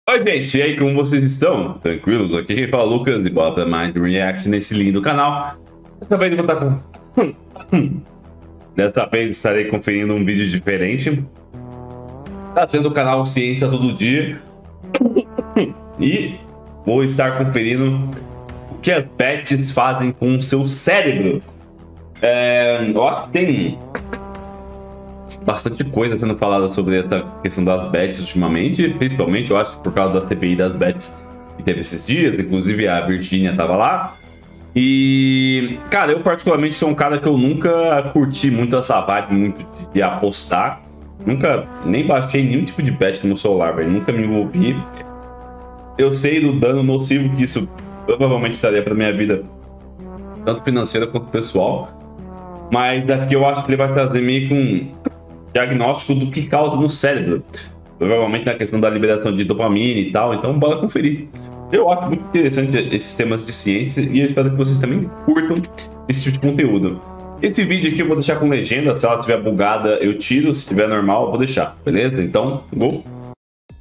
Oi, gente, e aí, como vocês estão? Tranquilos? Aqui quem fala é o Lucas e bora pra mais um react nesse lindo canal. Dessa vez eu vou estar com... Dessa vez estarei conferindo um vídeo diferente. Tá sendo o canal Ciência Todo Dia. E vou estar conferindo o que as bets fazem com o seu cérebro. Eu acho que tem bastante coisa sendo falada sobre essa questão das bets ultimamente, principalmente eu acho por causa da CPI das bets que teve esses dias, inclusive a Virgínia tava lá. E, cara, eu particularmente sou um cara que eu nunca curti muito essa vibe muito de apostar. Nunca nem baixei nenhum tipo de bet no meu celular, velho. Nunca me envolvi. Eu sei do dano nocivo que isso provavelmente estaria para minha vida, tanto financeira quanto pessoal. Mas daqui eu acho que ele vai trazer meio que um diagnóstico do que causa no cérebro. Provavelmente na questão da liberação de dopamina e tal. Então bora conferir. Eu acho muito interessante esses temas de ciência e eu espero que vocês também curtam esse tipo de conteúdo. Esse vídeo aqui eu vou deixar com legenda. Se ela estiver bugada eu tiro, se estiver normal eu vou deixar, beleza? Então, go!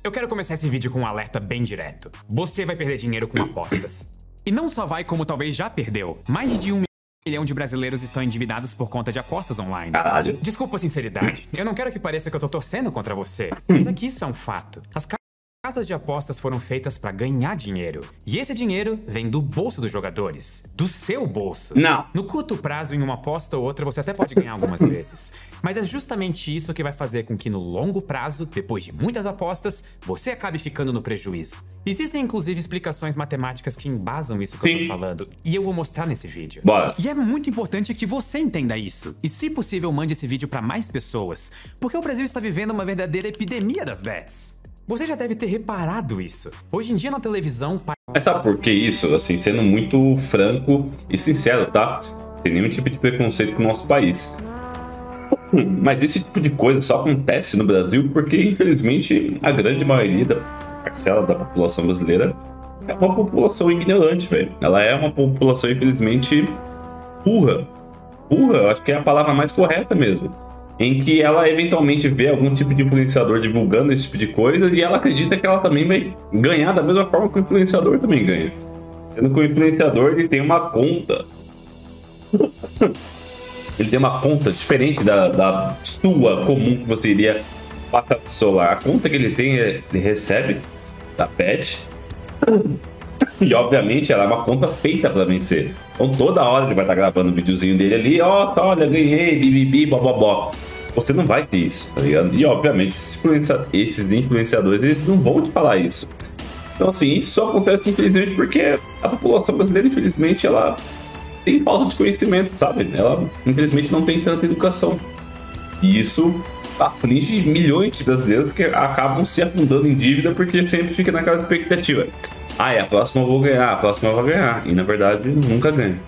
Eu quero começar esse vídeo com um alerta bem direto. Você vai perder dinheiro com apostas. E não só vai, como talvez já perdeu. Mais de 1 milhão de brasileiros estão endividados por conta de apostas online. Caralho. Desculpa a sinceridade. Eu não quero que pareça que eu tô torcendo contra você. Mas aqui isso é um fato. As casas de apostas foram feitas para ganhar dinheiro. E esse dinheiro vem do bolso dos jogadores. Do seu bolso. Não. No curto prazo, em uma aposta ou outra, você até pode ganhar algumas vezes. Mas é justamente isso que vai fazer com que no longo prazo, depois de muitas apostas, você acabe ficando no prejuízo. Existem inclusive explicações matemáticas que embasam isso que eu tô falando. E eu vou mostrar nesse vídeo. Bora. E é muito importante que você entenda isso. E se possível, mande esse vídeo para mais pessoas. Porque o Brasil está vivendo uma verdadeira epidemia das bets. Você já deve ter reparado isso. Hoje em dia na televisão... Mas sabe por que isso? Assim, sendo muito franco e sincero, tá? Sem nenhum tipo de preconceito com o nosso país. Mas esse tipo de coisa só acontece no Brasil porque, infelizmente, a grande maioria da parcela da população brasileira é uma população ignorante, velho. Ela é uma população, infelizmente, burra. Burra, eu acho que é a palavra mais correta mesmo. Em que ela eventualmente vê algum tipo de influenciador divulgando esse tipo de coisa e ela acredita que ela também vai ganhar da mesma forma que o influenciador também ganha. Sendo que o influenciador ele tem uma conta. Ele tem uma conta diferente da sua comum que você iria passar no celular. A conta que ele tem, ele recebe da bet. E obviamente ela é uma conta feita para vencer. Então toda hora ele vai estar gravando o videozinho dele ali, ó, olha, ganhei, bibibi, bobobó. Você não vai ter isso, tá ligado? E obviamente esses influenciadores, eles não vão te falar isso. Então assim, isso só acontece infelizmente porque a população brasileira, infelizmente, ela tem falta de conhecimento, sabe? Ela infelizmente não tem tanta educação. E isso aflige milhões de brasileiros que acabam se afundando em dívida porque sempre fica naquela expectativa. Ah, a próxima eu vou ganhar, a próxima eu vou ganhar. E na verdade, nunca ganha.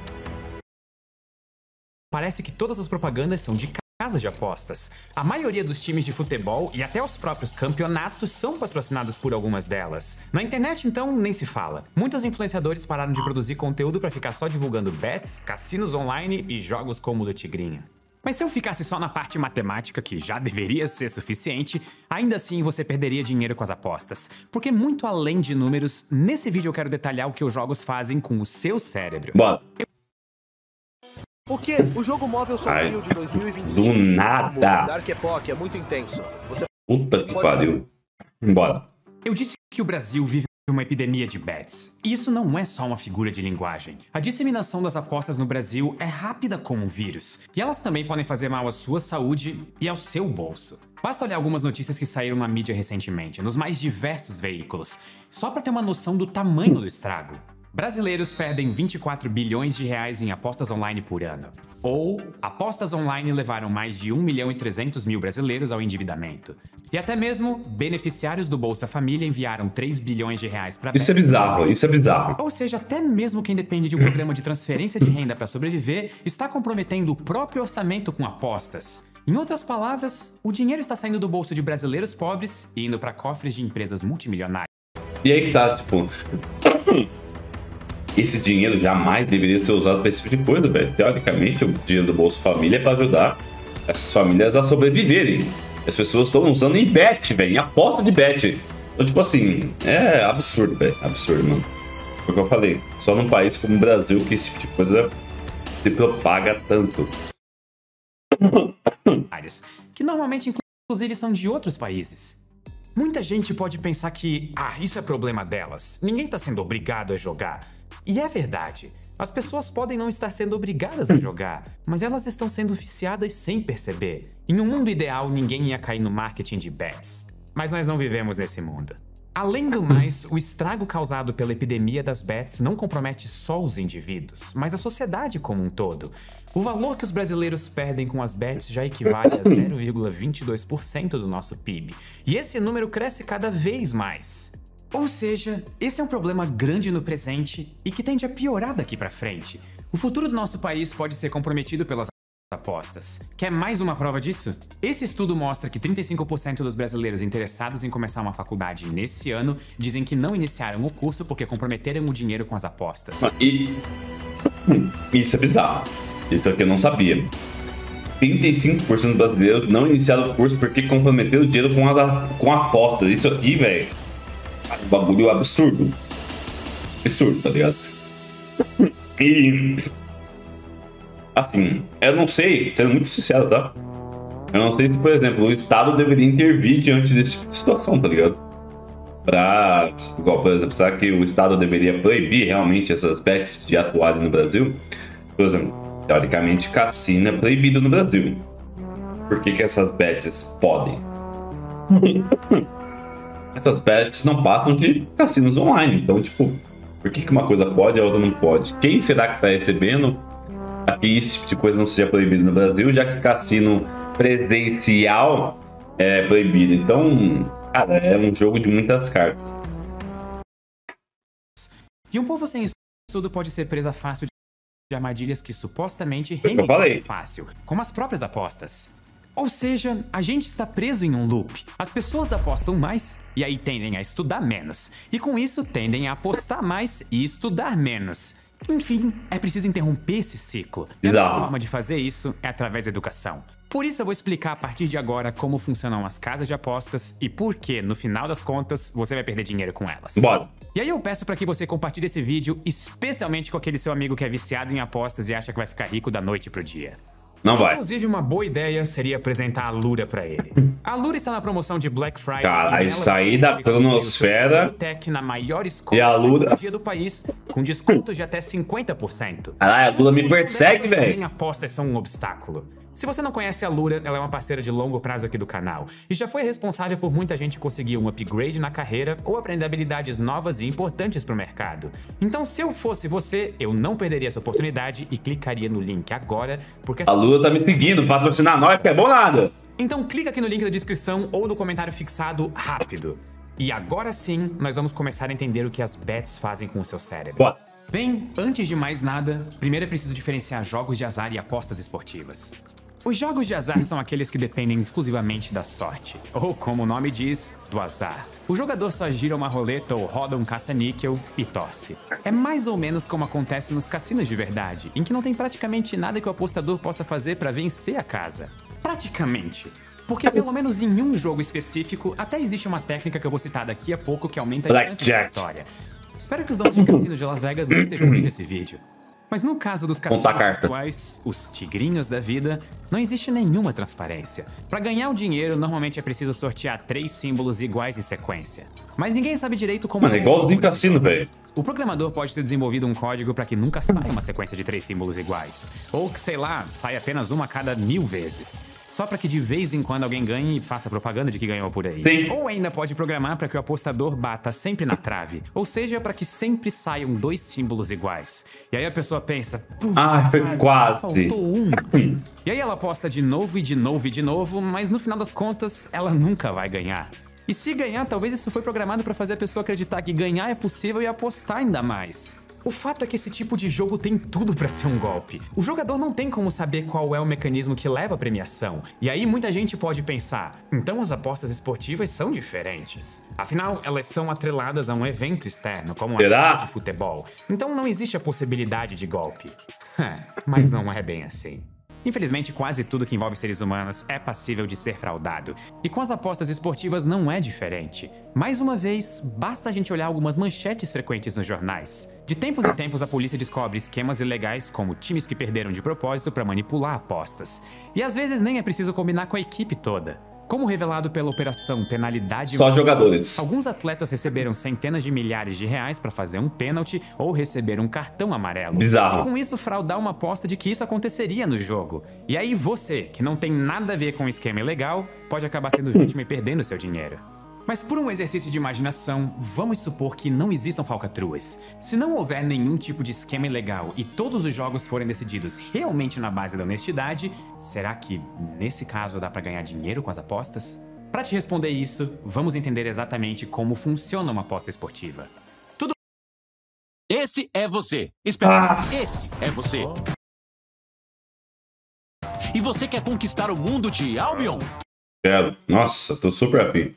Parece que todas as propagandas são de casas de apostas. A maioria dos times de futebol e até os próprios campeonatos são patrocinados por algumas delas. Na internet, então, nem se fala. Muitos influenciadores pararam de produzir conteúdo para ficar só divulgando bets, cassinos online e jogos como o do Tigrinho. Mas se eu ficasse só na parte matemática, que já deveria ser suficiente, ainda assim você perderia dinheiro com as apostas. Porque muito além de números, nesse vídeo eu quero detalhar o que os jogos fazem com o seu cérebro. Bora. O quê? O jogo móvel sombrio de 2025. Do nada. O Dark Epoch é muito intenso. Você Puta que pariu. Bora. Eu disse que o Brasil vive uma epidemia de bets. E isso não é só uma figura de linguagem. A disseminação das apostas no Brasil é rápida como um vírus. E elas também podem fazer mal à sua saúde e ao seu bolso. Basta olhar algumas notícias que saíram na mídia recentemente, nos mais diversos veículos, só para ter uma noção do tamanho do estrago. Brasileiros perdem 24 bilhões de reais em apostas online por ano. Ou, apostas online levaram mais de 1.300.000 brasileiros ao endividamento. E até mesmo, beneficiários do Bolsa Família enviaram 3 bilhões de reais para... Isso é bizarro, isso é bizarro. Ou seja, até mesmo quem depende de um programa de transferência de renda para sobreviver está comprometendo o próprio orçamento com apostas. Em outras palavras, o dinheiro está saindo do bolso de brasileiros pobres e indo para cofres de empresas multimilionárias. E aí que tá, tipo... Esse dinheiro jamais deveria ser usado para esse tipo de coisa, velho. Teoricamente, o dinheiro do Bolsa Família é para ajudar essas famílias a sobreviverem. As pessoas estão usando em bet, velho, em aposta de bet. Então, tipo assim, é absurdo, velho. Absurdo, mano. Foi o que eu falei. Só num país como o Brasil que esse tipo de coisa se propaga tanto. Que normalmente, inclusive, são de outros países. Muita gente pode pensar que, isso é problema delas. Ninguém tá sendo obrigado a jogar. E é verdade. As pessoas podem não estar sendo obrigadas a jogar, mas elas estão sendo viciadas sem perceber. Em um mundo ideal, ninguém ia cair no marketing de bets. Mas nós não vivemos nesse mundo. Além do mais, o estrago causado pela epidemia das bets não compromete só os indivíduos, mas a sociedade como um todo. O valor que os brasileiros perdem com as bets já equivale a 0,22% do nosso PIB. E esse número cresce cada vez mais. Ou seja, esse é um problema grande no presente e que tende a piorar daqui pra frente. O futuro do nosso país pode ser comprometido pelas apostas. Quer mais uma prova disso? Esse estudo mostra que 35% dos brasileiros interessados em começar uma faculdade nesse ano dizem que não iniciaram o curso porque comprometeram o dinheiro com as apostas. E isso é bizarro. Isso aqui eu não sabia. 35% dos brasileiros não iniciaram o curso porque comprometeram o dinheiro com apostas. Isso aqui, velho, é um bagulho absurdo. Absurdo, tá ligado? E... assim, eu não sei, sendo muito sincero, tá? Eu não sei se, por exemplo, o Estado deveria intervir diante desse tipo de situação, tá ligado? Igual, por exemplo, será que o Estado deveria proibir realmente essas bets de atuarem no Brasil? Por exemplo, teoricamente, cassino é proibido no Brasil. Por que essas bets podem? Essas bets não passam de cassinos online. Então, tipo, por que uma coisa pode e a outra não pode? Quem será que tá recebendo para que esse tipo de coisa não seja proibido no Brasil, já que cassino presencial é proibido? Então, cara, é um jogo de muitas cartas. E um povo sem estudo pode ser presa fácil de armadilhas que supostamente rendem dinheiro fácil, como as próprias apostas. Ou seja, a gente está preso em um loop. As pessoas apostam mais e aí tendem a estudar menos. E com isso tendem a apostar mais e estudar menos. Enfim, é preciso interromper esse ciclo. E a melhor forma de fazer isso é através da educação. Por isso eu vou explicar a partir de agora como funcionam as casas de apostas e por que, no final das contas, você vai perder dinheiro com elas. Bora! E aí eu peço para que você compartilhe esse vídeo, especialmente com aquele seu amigo que é viciado em apostas e acha que vai ficar rico da noite pro dia. Não vai. Inclusive, uma boa ideia seria apresentar a Lura pra ele. A Lura está na promoção de Black Friday. Caralho, sair da cronosfera na maior escola e a Lura do país, com descontos de até 50%. Caralho, a Lura me persegue, velho. Nem apostas são um obstáculo. Se você não conhece a Lura, ela é uma parceira de longo prazo aqui do canal e já foi responsável por muita gente conseguir um upgrade na carreira ou aprender habilidades novas e importantes pro mercado. Então, se eu fosse você, eu não perderia essa oportunidade e clicaria no link agora, porque a Lura tá me seguindo, patrocinar nós, que é bom nada. Então clica aqui no link da descrição ou no comentário fixado rápido. E agora sim, nós vamos começar a entender o que as bets fazem com o seu cérebro. Bora. Bem, antes de mais nada, primeiro é preciso diferenciar jogos de azar e apostas esportivas. Os jogos de azar são aqueles que dependem exclusivamente da sorte, ou como o nome diz, do azar. O jogador só gira uma roleta ou roda um caça-níquel e torce. É mais ou menos como acontece nos cassinos de verdade, em que não tem praticamente nada que o apostador possa fazer para vencer a casa. Praticamente. Porque pelo menos em um jogo específico, até existe uma técnica que eu vou citar daqui a pouco que aumenta a chance de vitória. Espero que os donos de cassinos de Las Vegas não estejam vendo esse vídeo. Mas no caso dos cassinos atuais, os tigrinhos da vida, não existe nenhuma transparência. Para ganhar o dinheiro, normalmente é preciso sortear 3 símbolos iguais em sequência. Mas ninguém sabe direito como... Mano, é igualzinho cassino, velho. O programador pode ter desenvolvido um código para que nunca saia uma sequência de 3 símbolos iguais. Ou que, sei lá, saia apenas uma a cada 1000 vezes. Só para que de vez em quando alguém ganhe e faça propaganda de que ganhou por aí. Sim. Ou ainda pode programar para que o apostador bata sempre na trave. Ou seja, para que sempre saiam 2 símbolos iguais. E aí a pessoa pensa... foi quase. Faltou um. E aí ela aposta de novo e de novo e de novo, mas no final das contas, ela nunca vai ganhar. E se ganhar, talvez isso foi programado para fazer a pessoa acreditar que ganhar é possível e apostar ainda mais. O fato é que esse tipo de jogo tem tudo pra ser um golpe. O jogador não tem como saber qual é o mecanismo que leva à premiação. E aí muita gente pode pensar, então as apostas esportivas são diferentes. Afinal, elas são atreladas a um evento externo, como um jogo de futebol. Então não existe a possibilidade de golpe. Mas não é bem assim. Infelizmente, quase tudo que envolve seres humanos é passível de ser fraudado. E com as apostas esportivas não é diferente. Mais uma vez, basta a gente olhar algumas manchetes frequentes nos jornais. De tempos em tempos, a polícia descobre esquemas ilegais, como times que perderam de propósito para manipular apostas. E às vezes nem é preciso combinar com a equipe toda. Como revelado pela Operação Penalidade... Só jogadores. Alguns atletas receberam centenas de milhares de reais para fazer um pênalti ou receber um cartão amarelo. Bizarro. E com isso fraudar uma aposta de que isso aconteceria no jogo. E aí você, que não tem nada a ver com o esquema ilegal, pode acabar sendo vítima e perdendo seu dinheiro. Mas por um exercício de imaginação, vamos supor que não existam falcatruas. Se não houver nenhum tipo de esquema ilegal e todos os jogos forem decididos realmente na base da honestidade, será que, nesse caso, dá pra ganhar dinheiro com as apostas? Pra te responder isso, vamos entender exatamente como funciona uma aposta esportiva. Esse é você. Espera, esse é você. E você quer conquistar o mundo de Albion? Quero. Nossa, tô super afim.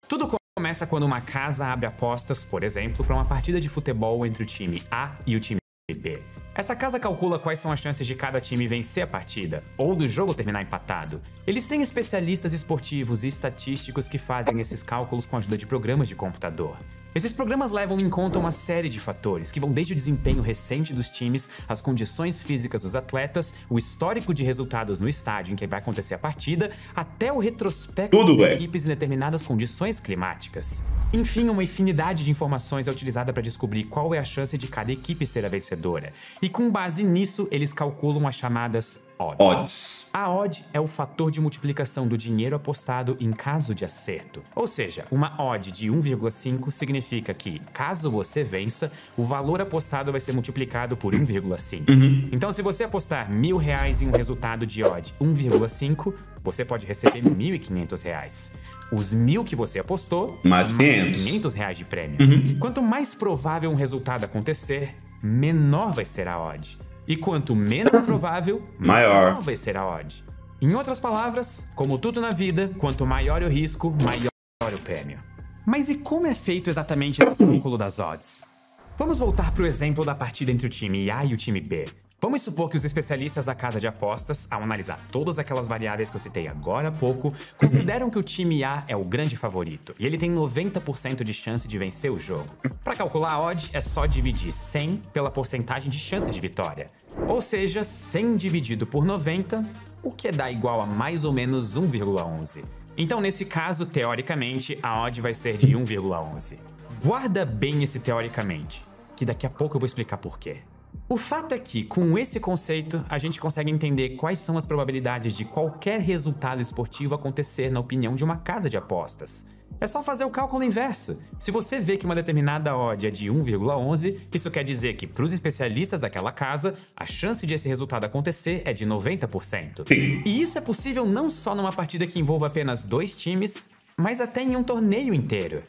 Tudo começa quando uma casa abre apostas, por exemplo, para uma partida de futebol entre o time A e o time B. Essa casa calcula quais são as chances de cada time vencer a partida, ou do jogo terminar empatado. Eles têm especialistas esportivos e estatísticos que fazem esses cálculos com a ajuda de programas de computador. Esses programas levam em conta uma série de fatores, que vão desde o desempenho recente dos times, as condições físicas dos atletas, o histórico de resultados no estádio em que vai acontecer a partida, até o retrospecto das equipes em determinadas condições climáticas. Enfim, uma infinidade de informações é utilizada para descobrir qual é a chance de cada equipe ser a vencedora. E com base nisso, eles calculam as chamadas odds. A odd é o fator de multiplicação do dinheiro apostado em caso de acerto. Ou seja, uma odd de 1,5 significa que, caso você vença, o valor apostado vai ser multiplicado por 1,5. Então, se você apostar R$1.000 em um resultado de odd 1,5, você pode receber R$1.500. Os 1.000 que você apostou, mais R$500 de prêmio. Quanto mais provável um resultado acontecer, menor vai ser a odd. E quanto menos provável, maior vai ser a odd. Em outras palavras, como tudo na vida, quanto maior o risco, maior o prêmio. Mas e como é feito exatamente esse cálculo das odds? Vamos voltar para o exemplo da partida entre o time A e o time B. Vamos supor que os especialistas da casa de apostas, ao analisar todas aquelas variáveis que eu citei agora há pouco, consideram que o time A é o grande favorito e ele tem 90% de chance de vencer o jogo. Para calcular a odd, é só dividir 100 pela porcentagem de chance de vitória. Ou seja, 100 dividido por 90, o que dá igual a mais ou menos 1,11. Então, nesse caso, teoricamente, a odd vai ser de 1,11. Guarda bem esse teoricamente, que daqui a pouco eu vou explicar por quê. O fato é que, com esse conceito, a gente consegue entender quais são as probabilidades de qualquer resultado esportivo acontecer na opinião de uma casa de apostas. É só fazer o cálculo inverso. Se você vê que uma determinada odd é de 1,11, isso quer dizer que, para os especialistas daquela casa, a chance de esse resultado acontecer é de 90%. Sim. E isso é possível não só numa partida que envolva apenas 2 times, mas até em um torneio inteiro.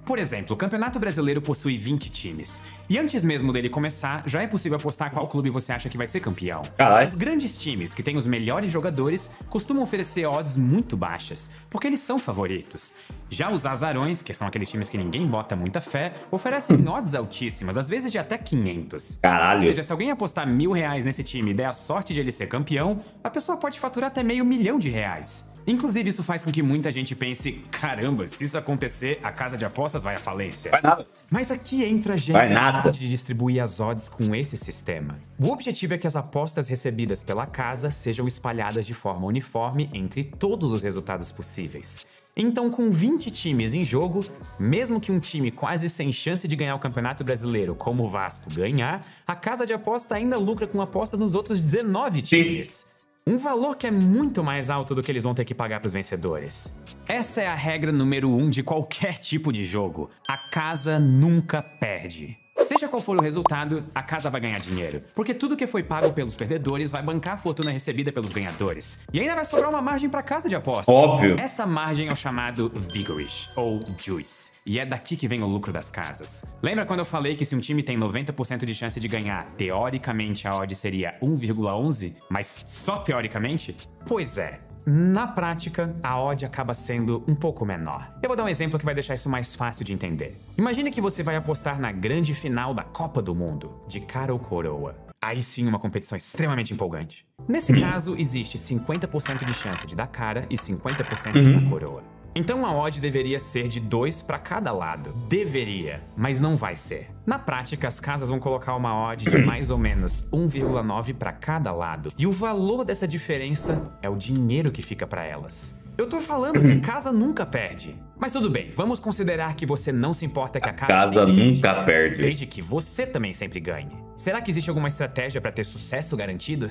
Por exemplo, o Campeonato Brasileiro possui 20 times. E antes mesmo dele começar, já é possível apostar qual clube você acha que vai ser campeão. Caralho. Os grandes times, que têm os melhores jogadores, costumam oferecer odds muito baixas, porque eles são favoritos. Já os azarões, que são aqueles times que ninguém bota muita fé, oferecem odds altíssimas, às vezes de até 500. Caralho. Ou seja, se alguém apostar R$1.000 nesse time e der a sorte de ele ser campeão, a pessoa pode faturar até R$500 mil. Inclusive, isso faz com que muita gente pense, caramba, se isso acontecer, a casa de apostas vai à falência. Vai nada. Mas aqui entra a genialidade de distribuir as odds com esse sistema. O objetivo é que as apostas recebidas pela casa sejam espalhadas de forma uniforme entre todos os resultados possíveis. Então, com 20 times em jogo, mesmo que um time quase sem chance de ganhar o Campeonato Brasileiro, como o Vasco, ganhar, a casa de aposta ainda lucra com apostas nos outros 19 times. Um valor que é muito mais alto do que eles vão ter que pagar para os vencedores. Essa é a regra número 1 de qualquer tipo de jogo. A casa nunca perde. Seja qual for o resultado, a casa vai ganhar dinheiro, porque tudo que foi pago pelos perdedores vai bancar a fortuna recebida pelos ganhadores. E ainda vai sobrar uma margem para a casa de apostas. Óbvio. Essa margem é o chamado Vigorish, ou Juice, e é daqui que vem o lucro das casas. Lembra quando eu falei que se um time tem 90% de chance de ganhar, teoricamente a odd seria 1,11, mas só teoricamente? Pois é. Na prática, a odd acaba sendo um pouco menor. Eu vou dar um exemplo que vai deixar isso mais fácil de entender. Imagine que você vai apostar na grande final da Copa do Mundo, de cara ou coroa. Aí sim, uma competição extremamente empolgante. Nesse caso, existe 50% de chance de dar cara e 50% de dar coroa. Então a odd deveria ser de 2 para cada lado. Deveria, mas não vai ser. Na prática, as casas vão colocar uma odd de mais ou menos 1,9 para cada lado. E o valor dessa diferença é o dinheiro que fica para elas. Eu tô falando que a casa nunca perde. Mas tudo bem, vamos considerar que você não se importa que a casa nunca perde. Desde que você também sempre ganhe. Será que existe alguma estratégia para ter sucesso garantido?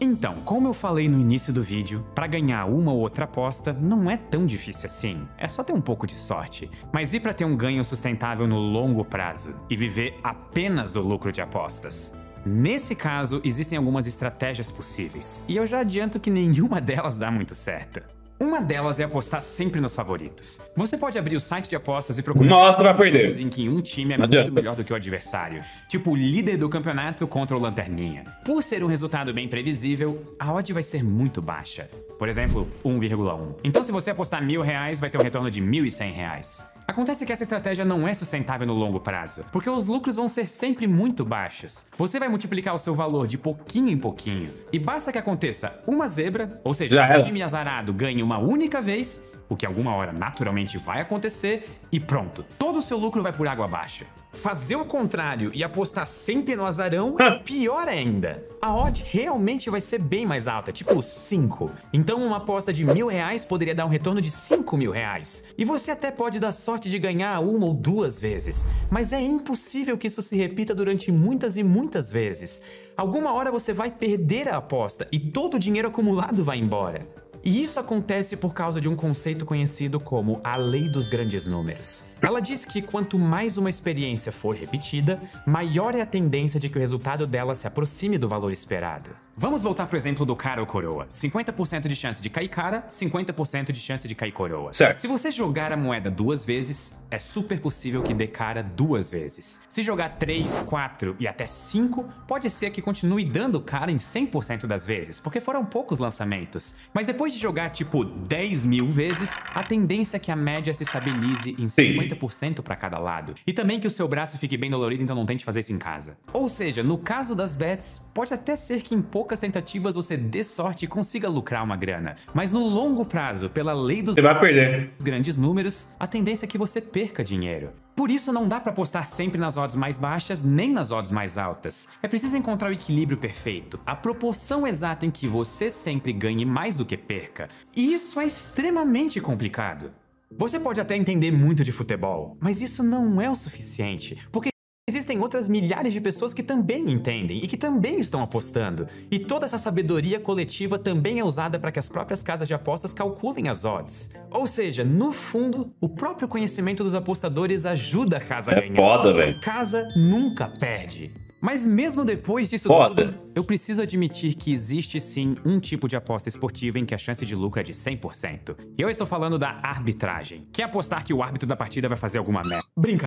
Então, como eu falei no início do vídeo, para ganhar uma ou outra aposta não é tão difícil assim, é só ter um pouco de sorte. Mas e para ter um ganho sustentável no longo prazo e viver apenas do lucro de apostas? Nesse caso, existem algumas estratégias possíveis, e eu já adianto que nenhuma delas dá muito certo. Uma delas é apostar sempre nos favoritos. Você pode abrir o site de apostas e procurar... Nossa, vai perder. ...em que um time é muito melhor do que o adversário. Tipo o líder do campeonato contra o lanterninha. Por ser um resultado bem previsível, a odd vai ser muito baixa. Por exemplo, 1,1. Então se você apostar R$1.000, vai ter um retorno de R$1.100. Acontece que essa estratégia não é sustentável no longo prazo, porque os lucros vão ser sempre muito baixos. Você vai multiplicar o seu valor de pouquinho em pouquinho, e basta que aconteça uma zebra, ou seja, um time azarado ganhe uma única vez, o que alguma hora naturalmente vai acontecer, e pronto, todo o seu lucro vai por água abaixo. Fazer o contrário e apostar sempre no azarão é pior ainda. A odd realmente vai ser bem mais alta, tipo 5. Então uma aposta de R$1.000 poderia dar um retorno de R$5.000. E você até pode dar sorte de ganhar uma ou duas vezes. Mas é impossível que isso se repita durante muitas e muitas vezes. Alguma hora você vai perder a aposta e todo o dinheiro acumulado vai embora. E isso acontece por causa de um conceito conhecido como a lei dos grandes números. Ela diz que quanto mais uma experiência for repetida, maior é a tendência de que o resultado dela se aproxime do valor esperado. Vamos voltar pro exemplo do cara ou coroa. 50% de chance de cair cara, 50% de chance de cair coroa. Certo. Se você jogar a moeda 2 vezes, é super possível que dê cara 2 vezes. Se jogar 3, 4 e até 5, pode ser que continue dando cara em 100% das vezes, porque foram poucos lançamentos. Mas depois de jogar tipo 10.000 vezes, a tendência é que a média se estabilize em 50% para cada lado. E também que o seu braço fique bem dolorido, então não tente fazer isso em casa. Ou seja, no caso das bets, pode até ser que em poucas tentativas você dê sorte e consiga lucrar uma grana. Mas no longo prazo, pela lei dos grandes números, a tendência é que você perca dinheiro. Por isso não dá para apostar sempre nas odds mais baixas nem nas odds mais altas. É preciso encontrar o equilíbrio perfeito, a proporção exata em que você sempre ganhe mais do que perca. E isso é extremamente complicado. Você pode até entender muito de futebol, mas isso não é o suficiente, porque existem outras milhares de pessoas que também entendem e que também estão apostando. E toda essa sabedoria coletiva também é usada para que as próprias casas de apostas calculem as odds. Ou seja, no fundo, o próprio conhecimento dos apostadores ajuda a casa a ganhar. É foda, velho. Casa nunca perde. Mas mesmo depois disso tudo, eu preciso admitir que existe sim um tipo de aposta esportiva em que a chance de lucro é de 100%. E eu estou falando da arbitragem, que é apostar que o árbitro da partida vai fazer alguma merda. Brinca.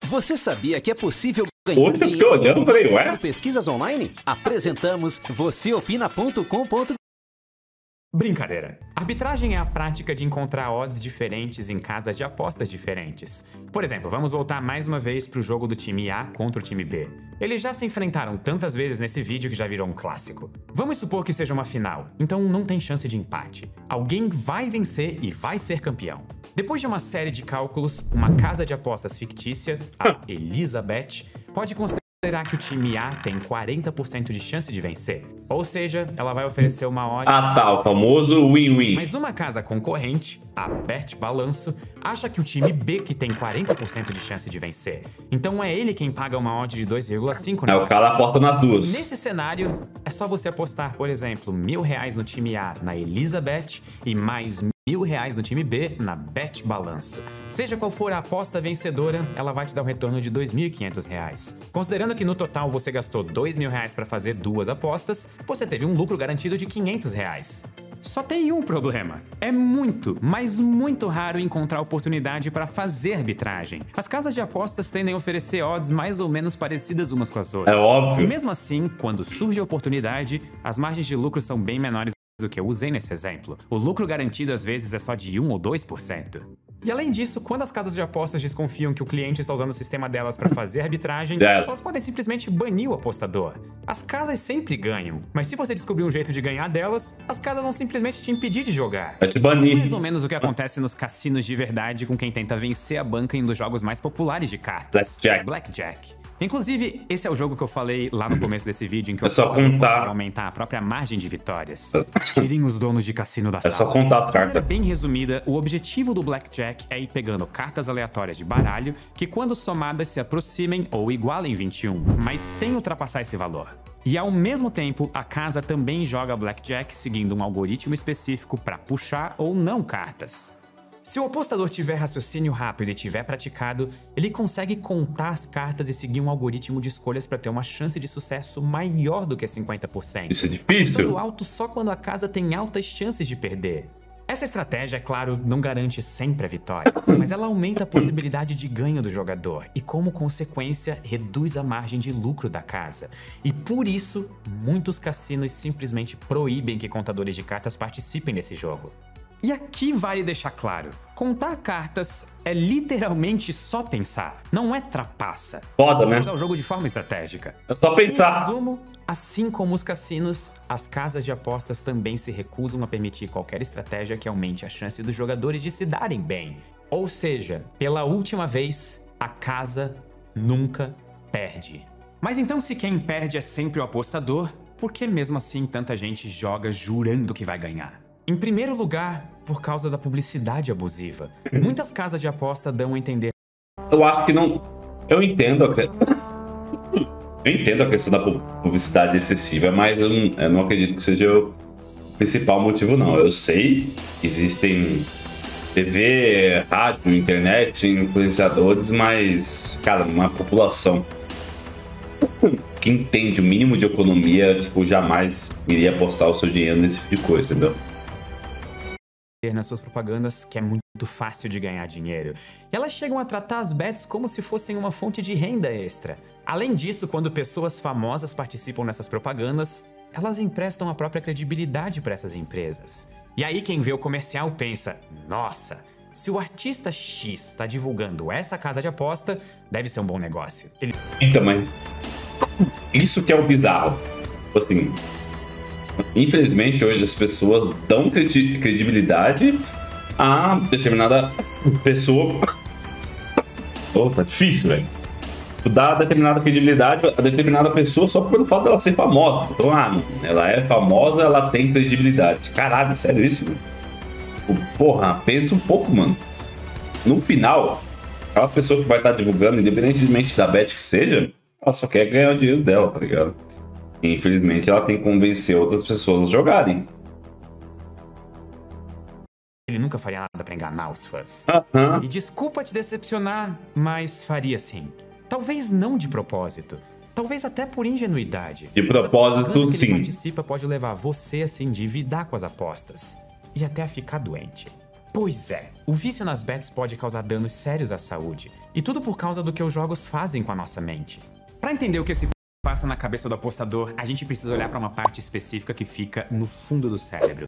Você sabia que é possível ganhar dinheiro olhando, falei, ué? Pesquisas online? Apresentamos vocêopina.com.br. Brincadeira. Arbitragem é a prática de encontrar odds diferentes em casas de apostas diferentes. Por exemplo, vamos voltar mais uma vez para o jogo do time A contra o time B. Eles já se enfrentaram tantas vezes nesse vídeo que já virou um clássico. Vamos supor que seja uma final, então não tem chance de empate. Alguém vai vencer e vai ser campeão. Depois de uma série de cálculos, uma casa de apostas fictícia, a Elizabeth, pode considerar que o time A tem 40% de chance de vencer. Ou seja, ela vai oferecer uma odd... o famoso win-win. Mas uma casa concorrente, a Bet Balanço, acha que o time B que tem 40% de chance de vencer. Então é ele quem paga uma odd de 2,5. O cara aposta nas duas. Nesse cenário, é só você apostar, por exemplo, R$1.000 no time A na Elizabeth e mais R$1.000 no time B na Bet Balanço. Seja qual for a aposta vencedora, ela vai te dar um retorno de R$2.500. Considerando que no total você gastou R$2.000 para fazer duas apostas, você teve um lucro garantido de R$500. Só tem um problema. É muito, mas muito raro encontrar oportunidade para fazer arbitragem. As casas de apostas tendem a oferecer odds mais ou menos parecidas umas com as outras. É óbvio. E mesmo assim, quando surge a oportunidade, as margens de lucro são bem menores do que eu usei nesse exemplo. O lucro garantido às vezes é só de 1 ou 2%. E além disso, quando as casas de apostas desconfiam que o cliente está usando o sistema delas para fazer arbitragem, elas podem simplesmente banir o apostador. As casas sempre ganham, mas se você descobrir um jeito de ganhar delas, as casas vão simplesmente te impedir de jogar. Vai te banir. Mais ou menos o que acontece nos cassinos de verdade com quem tenta vencer a banca em um dos jogos mais populares de cartas. Blackjack. Inclusive, esse é o jogo que eu falei lá no começo desse vídeo, em que eu consegue aumentar a própria margem de vitórias. Tirem os donos de cassino da sala. É só contar as cartas. Bem resumida, o objetivo do Blackjack é ir pegando cartas aleatórias de baralho que, quando somadas, se aproximem ou igualem 21, mas sem ultrapassar esse valor. E ao mesmo tempo, a casa também joga Blackjack seguindo um algoritmo específico para puxar ou não cartas. Se o apostador tiver raciocínio rápido e tiver praticado, ele consegue contar as cartas e seguir um algoritmo de escolhas para ter uma chance de sucesso maior do que 50%. Isso é difícil. Dando alto só quando a casa tem altas chances de perder. Essa estratégia, é claro, não garante sempre a vitória, mas ela aumenta a possibilidade de ganho do jogador e, como consequência, reduz a margem de lucro da casa. E por isso, muitos cassinos simplesmente proíbem que contadores de cartas participem desse jogo. E aqui vale deixar claro, contar cartas é literalmente só pensar, não é trapaça. Foda, né? Jogar o jogo de forma estratégica. É só pensar. Em resumo, assim como os cassinos, as casas de apostas também se recusam a permitir qualquer estratégia que aumente a chance dos jogadores de se darem bem. Ou seja, pela última vez, a casa nunca perde. Mas então, se quem perde é sempre o apostador, por que mesmo assim tanta gente joga jurando que vai ganhar? Em primeiro lugar, por causa da publicidade abusiva. Muitas casas de aposta dão a entender... Eu acho que não... Eu entendo a questão da publicidade excessiva, mas eu não acredito que seja o principal motivo, não. Eu sei que existem TV, rádio, internet, influenciadores, mas, cara, uma população que entende o mínimo de economia, tipo, jamais iria apostar o seu dinheiro nesse tipo de coisa, entendeu? Nas suas propagandas que é muito fácil de ganhar dinheiro. E elas chegam a tratar as bets como se fossem uma fonte de renda extra. Além disso, quando pessoas famosas participam nessas propagandas, elas emprestam a própria credibilidade para essas empresas. E aí quem vê o comercial pensa, nossa, se o artista X está divulgando essa casa de aposta, deve ser um bom negócio. E também, isso que é o bizarro. Assim... Infelizmente, hoje as pessoas dão credibilidade a determinada pessoa. Oh, tá difícil, velho. Dá determinada credibilidade a determinada pessoa só pelo fato dela ser famosa. Então, ela é famosa, ela tem credibilidade. Caralho, sério isso, mano? Porra, pensa um pouco, mano. No final, aquela pessoa que vai estar divulgando, independentemente da bet que seja, ela só quer ganhar o dinheiro dela, tá ligado? Infelizmente, ela tem que convencer outras pessoas a jogarem. Ele nunca faria nada pra enganar os fãs. E desculpa te decepcionar, mas faria sim. Talvez não de propósito. Talvez até por ingenuidade. De propósito, sim. Quem participa pode levar você a se endividar com as apostas. E até a ficar doente. Pois é, o vício nas bets pode causar danos sérios à saúde. E tudo por causa do que os jogos fazem com a nossa mente. Pra entender o que esse passa na cabeça do apostador, a gente precisa olhar para uma parte específica que fica no fundo do cérebro.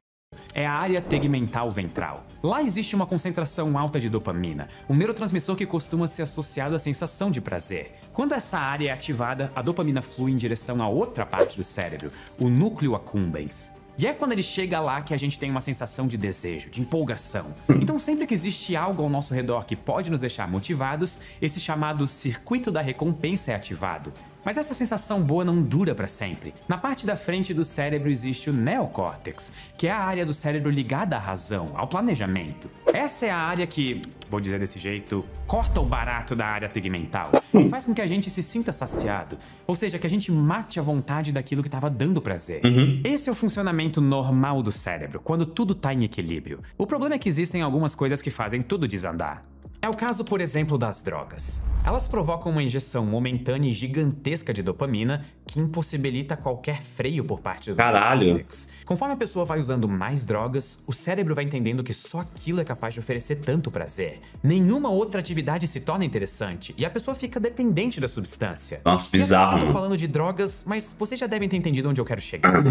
É a área tegmental ventral. Lá existe uma concentração alta de dopamina, um neurotransmissor que costuma ser associado à sensação de prazer. Quando essa área é ativada, a dopamina flui em direção a outra parte do cérebro, o núcleo accumbens. E é quando ele chega lá que a gente tem uma sensação de desejo, de empolgação. Então sempre que existe algo ao nosso redor que pode nos deixar motivados, esse chamado circuito da recompensa é ativado. Mas essa sensação boa não dura para sempre. Na parte da frente do cérebro existe o neocórtex, que é a área do cérebro ligada à razão, ao planejamento. Essa é a área que, vou dizer desse jeito, corta o barato da área tegmental e faz com que a gente se sinta saciado, ou seja, que a gente mate a vontade daquilo que estava dando prazer. Esse é o funcionamento normal do cérebro, quando tudo está em equilíbrio. O problema é que existem algumas coisas que fazem tudo desandar. É o caso, por exemplo, das drogas. Elas provocam uma injeção momentânea e gigantesca de dopamina que impossibilita qualquer freio por parte do córtex. Conforme a pessoa vai usando mais drogas, o cérebro vai entendendo que só aquilo é capaz de oferecer tanto prazer. Nenhuma outra atividade se torna interessante e a pessoa fica dependente da substância. Nossa, bizarro. Eu tô falando de drogas, mas vocês já devem ter entendido onde eu quero chegar.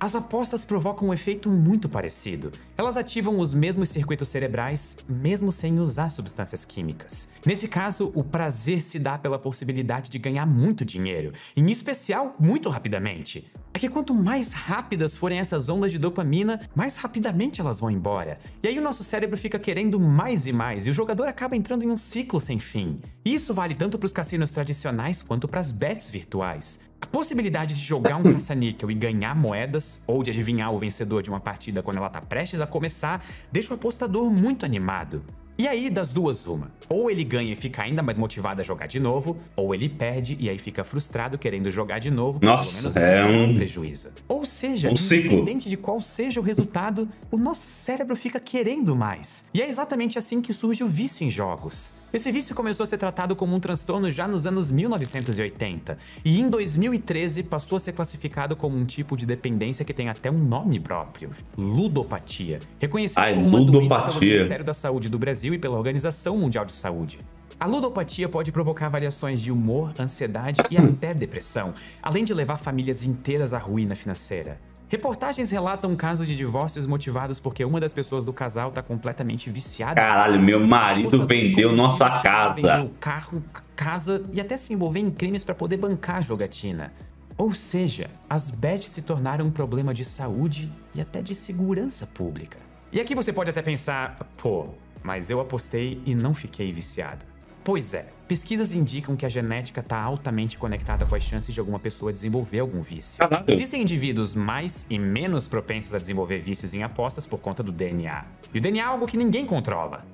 As apostas provocam um efeito muito parecido. Elas ativam os mesmos circuitos cerebrais, mesmo sem usar substâncias químicas. Nesse caso, o prazer se dá pela possibilidade de ganhar muito dinheiro, em especial muito rapidamente. É que quanto mais rápidas forem essas ondas de dopamina, mais rapidamente elas vão embora. E aí o nosso cérebro fica querendo mais e mais, e o jogador acaba entrando em um ciclo sem fim. E isso vale tanto para os cassinos tradicionais quanto para as bets virtuais. A possibilidade de jogar um caça-níquel e ganhar moedas, ou de adivinhar o vencedor de uma partida quando ela tá prestes a começar, deixa o apostador muito animado. E aí, das duas, uma. Ou ele ganha e fica ainda mais motivado a jogar de novo, ou ele perde e aí fica frustrado querendo jogar de novo, Nossa, pelo menos é um prejuízo. Ou seja, ciclo. independente de qual seja o resultado, o nosso cérebro fica querendo mais. E é exatamente assim que surge o vício em jogos. Esse vício começou a ser tratado como um transtorno já nos anos 1980, e em 2013 passou a ser classificado como um tipo de dependência que tem até um nome próprio: ludopatia, reconhecido como uma doença pelo Ministério da Saúde do Brasil e pela Organização Mundial de Saúde. A ludopatia pode provocar variações de humor, ansiedade e até depressão, além de levar famílias inteiras à ruína financeira. Reportagens relatam casos de divórcios motivados porque uma das pessoas do casal tá completamente viciada. Caralho, meu marido vendeu nossa casa. Vendeu o carro, a casa e até se envolver em crimes para poder bancar a jogatina. Ou seja, as bets se tornaram um problema de saúde e até de segurança pública. E aqui você pode até pensar, pô, mas eu apostei e não fiquei viciado. Pois é, pesquisas indicam que a genética está altamente conectada com as chances de alguma pessoa desenvolver algum vício. Caralho. Existem indivíduos mais e menos propensos a desenvolver vícios em apostas por conta do DNA. E o DNA é algo que ninguém controla.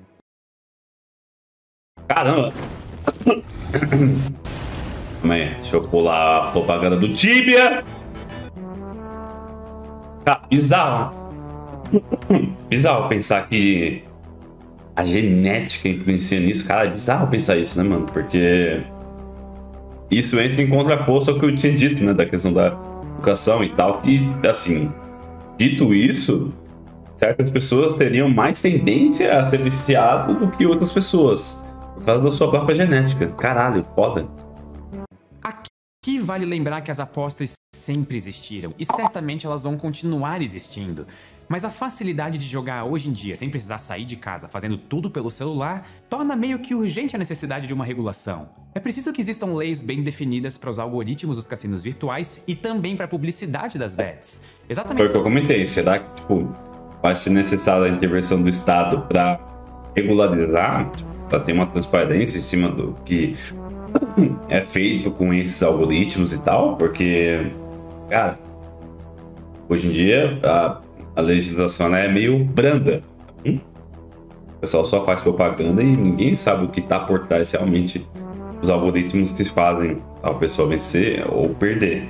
Caramba. Calma aí, deixa eu pular a propaganda do Tibia. Cara, bizarro. Bizarro pensar que a genética influencia nisso. Cara, é bizarro pensar isso, né, mano? Porque isso entra em contraposto ao que eu tinha dito, né? Da questão da educação e tal. Que, assim, dito isso, certas pessoas teriam mais tendência a ser viciado do que outras pessoas, por causa da sua própria genética. Caralho, foda. Aqui vale lembrar que as apostas sempre existiram e certamente elas vão continuar existindo. Mas a facilidade de jogar hoje em dia sem precisar sair de casa fazendo tudo pelo celular torna meio que urgente a necessidade de uma regulação. É preciso que existam leis bem definidas para os algoritmos dos cassinos virtuais e também para a publicidade das bets. Exatamente. Foi o que eu comentei. Será que, tipo, vai ser necessária a intervenção do Estado para regularizar, para ter uma transparência em cima do que é feito com esses algoritmos e tal? Porque, cara, hoje em dia a legislação é meio branda. O pessoal só faz propaganda e ninguém sabe o que tá por trás realmente dos algoritmos que fazem a pessoa vencer ou perder.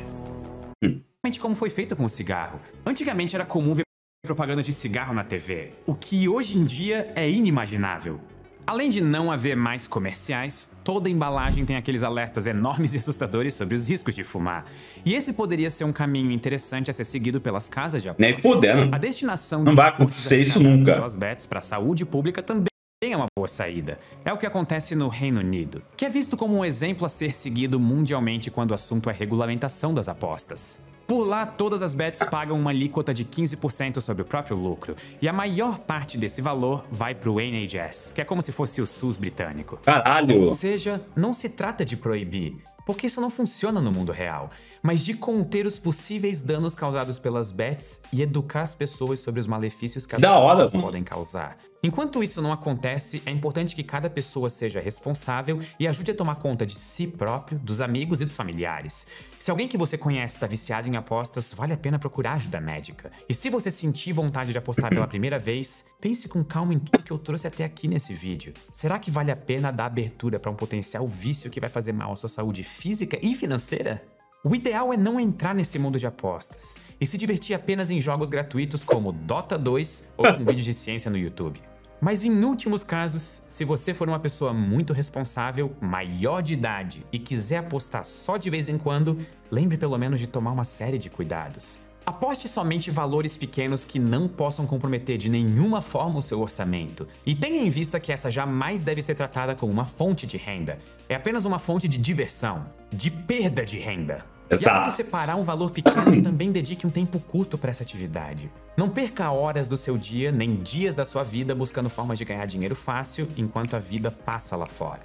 Como foi feito com o cigarro. Antigamente era comum ver propagandas de cigarro na TV, o que hoje em dia é inimaginável. Além de não haver mais comerciais, toda embalagem tem aqueles alertas enormes e assustadores sobre os riscos de fumar. E esse poderia ser um caminho interessante a ser seguido pelas casas de apostas. Nem fudendo. A destinação não vai acontecer isso nunca. Pelas bets para a saúde pública também é uma boa saída. É o que acontece no Reino Unido, que é visto como um exemplo a ser seguido mundialmente quando o assunto é regulamentação das apostas. Por lá, todas as bets pagam uma alíquota de 15% sobre o próprio lucro, e a maior parte desse valor vai para o NHS, que é como se fosse o SUS britânico. Caralho! Ou seja, não se trata de proibir, porque isso não funciona no mundo real, mas de conter os possíveis danos causados pelas bets e educar as pessoas sobre os malefícios que as apostas podem causar. Enquanto isso não acontece, é importante que cada pessoa seja responsável e ajude a tomar conta de si próprio, dos amigos e dos familiares. Se alguém que você conhece está viciado em apostas, vale a pena procurar ajuda médica. E se você sentir vontade de apostar pela primeira vez, pense com calma em tudo que eu trouxe até aqui nesse vídeo. Será que vale a pena dar abertura para um potencial vício que vai fazer mal à sua saúde física e financeira? O ideal é não entrar nesse mundo de apostas e se divertir apenas em jogos gratuitos como Dota 2 ou com vídeos de ciência no YouTube. Mas em últimos casos, se você for uma pessoa muito responsável, maior de idade e quiser apostar só de vez em quando, lembre pelo menos de tomar uma série de cuidados. Aposte somente valores pequenos que não possam comprometer de nenhuma forma o seu orçamento. E tenha em vista que essa jamais deve ser tratada como uma fonte de renda. É apenas uma fonte de diversão, de perda de renda. E além de separar um valor pequeno, também dedique um tempo curto para essa atividade. Não perca horas do seu dia, nem dias da sua vida buscando formas de ganhar dinheiro fácil enquanto a vida passa lá fora.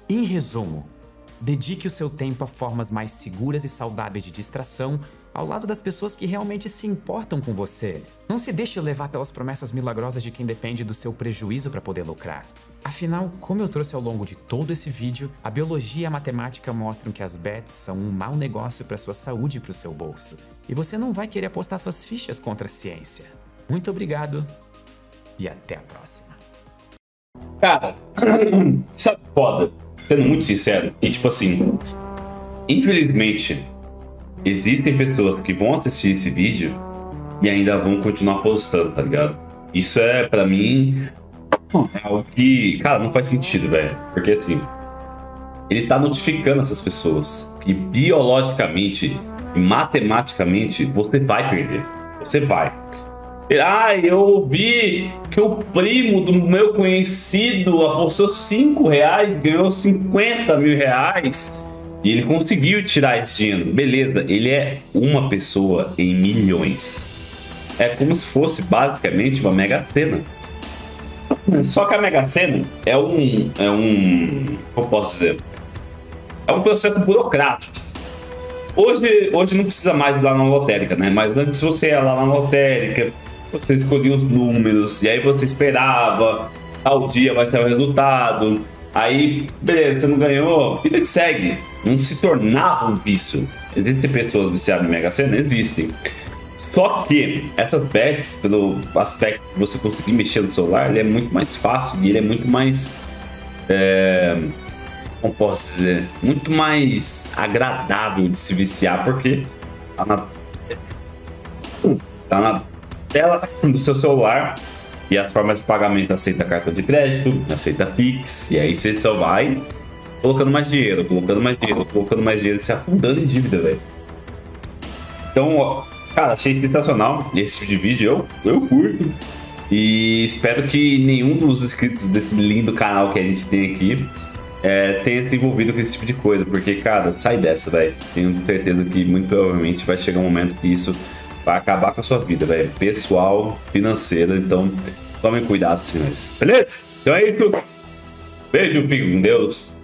Em resumo, dedique o seu tempo a formas mais seguras e saudáveis de distração ao lado das pessoas que realmente se importam com você. Não se deixe levar pelas promessas milagrosas de quem depende do seu prejuízo para poder lucrar. Afinal, como eu trouxe ao longo de todo esse vídeo, a biologia e a matemática mostram que as bets são um mau negócio para sua saúde e para o seu bolso. E você não vai querer apostar suas fichas contra a ciência. Muito obrigado e até a próxima. Cara, sabe foda? Sendo muito sincero, e tipo assim, infelizmente, existem pessoas que vão assistir esse vídeo e ainda vão continuar postando, tá ligado? Isso é, pra mim, é algo que, cara, não faz sentido, velho. Porque assim, ele tá notificando essas pessoas que biologicamente e matematicamente você vai perder. Você vai. Ah, eu vi que o primo do meu conhecido apostou R$5, ganhou 50 mil reais e ele conseguiu tirar esse dinheiro. Beleza, ele é uma pessoa em milhões. É como se fosse basicamente uma Mega Sena. Só que a Mega Sena é como posso dizer? É um processo burocrático. Hoje não precisa mais ir lá na lotérica, né? Mas antes você ia lá na lotérica, você escolhia os números, e aí você esperava, tal dia vai sair o resultado. Aí, beleza, você não ganhou, vida que segue. Não se tornava um vício. Existem pessoas viciadas em Mega Sena? Existem. Só que essas bets, pelo aspecto de você conseguir mexer no celular, ele é muito mais fácil e ele é muito mais... como posso dizer? Muito mais agradável de se viciar, porque tá na tela do seu celular e as formas de pagamento aceita cartão de crédito, aceita Pix, e aí você só vai colocando mais dinheiro, e se afundando em dívida, velho. Então, ó, cara, achei sensacional esse tipo de vídeo, eu curto. E espero que nenhum dos inscritos desse lindo canal que a gente tem aqui tenha se envolvido com esse tipo de coisa, porque, cara, sai dessa, velho. Tenho certeza que muito provavelmente vai chegar um momento que isso vai acabar com a sua vida, velho. Pessoal, financeira, então tomem cuidado, senhores. Beleza? Então é isso. Beijo, fico com Deus.